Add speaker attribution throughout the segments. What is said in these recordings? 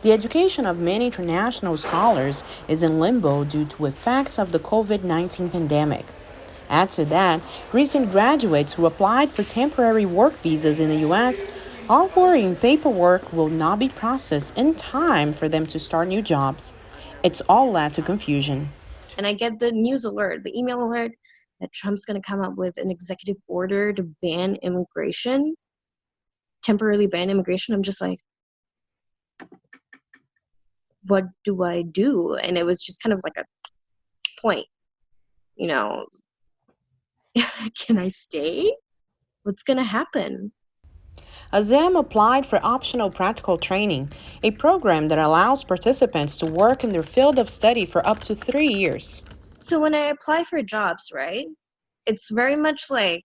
Speaker 1: The education of many international scholars is in limbo due to effects of the COVID-19 pandemic. Add to that, recent graduates who applied for temporary work visas in the U.S. are worrying paperwork will not be processed in time for them to start new jobs. It's all led to confusion.
Speaker 2: And I get the news alert, the email alert that Trump's going to come up with an executive order to ban immigration, temporarily ban immigration. I'm just like, what do I do? And it was just kind of like a point, you know, can I stay? What's going to happen?
Speaker 1: Azam applied for optional practical training, a program that allows participants to work in their field of study for up to 3 years.
Speaker 2: So when I apply for jobs, right, it's very much like,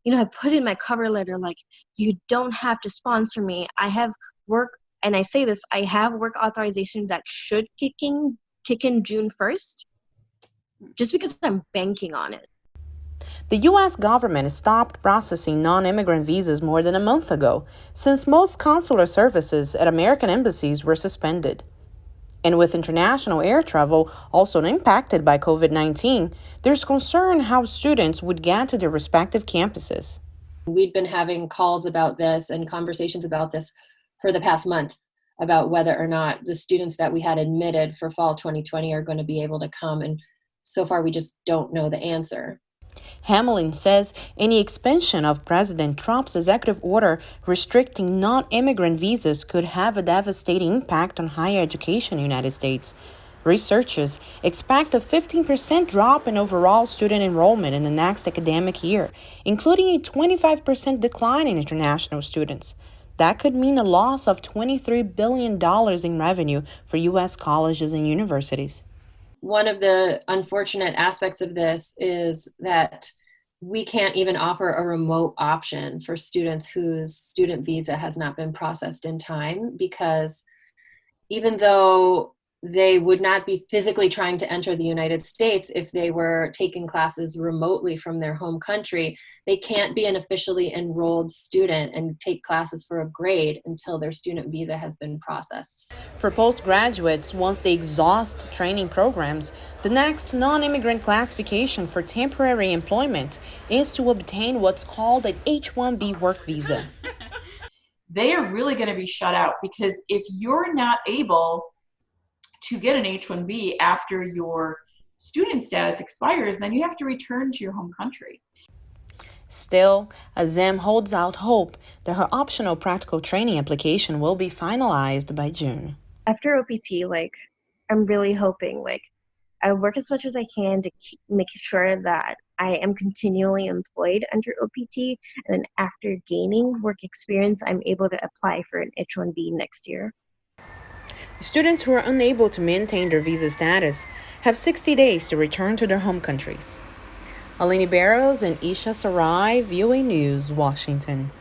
Speaker 2: I put in my cover letter, like, you don't have to sponsor me. I have work, and I say this, I have work authorization that should kick in June 1st, just because I'm banking on it.
Speaker 1: The U.S. government stopped processing non-immigrant visas more than a month ago, since most consular services at American embassies were suspended. And with international air travel also impacted by COVID-19, there's concern how students would get to their respective campuses.
Speaker 3: We'd been having calls about this and conversations about this for the past month about whether or not the students that we had admitted for fall 2020 are going to be able to come. And so far, we just don't know the answer.
Speaker 1: Hamlin says any expansion of President Trump's executive order restricting non-immigrant visas could have a devastating impact on higher education in the United States. Researchers expect a 15% drop in overall student enrollment in the next academic year, including a 25% decline in international students. That could mean a loss of $23 billion in revenue for U.S. colleges and universities.
Speaker 3: One of the unfortunate aspects of this is that we can't even offer a remote option for students whose student visa has not been processed in time, because even though they would not be physically trying to enter the United States if they were taking classes remotely from their home country, they can't be an officially enrolled student and take classes for a grade until their student visa has been processed.
Speaker 1: For postgraduates, once they exhaust training programs, the next non-immigrant classification for temporary employment is to obtain what's called an H-1B work visa.
Speaker 4: They are really going to be shut out, because if you're not able to get an H-1B after your student status expires, then you have to return to your home country.
Speaker 1: Still, Azam holds out hope that her optional practical training application will be finalized by June.
Speaker 2: After OPT, I'm really hoping, I work as much as I can to make sure that I am continually employed under OPT, and then after gaining work experience, I'm able to apply for an H-1B next year.
Speaker 1: Students who are unable to maintain their visa status have 60 days to return to their home countries. Aline Barros and Isha Sarai, VOA News, Washington.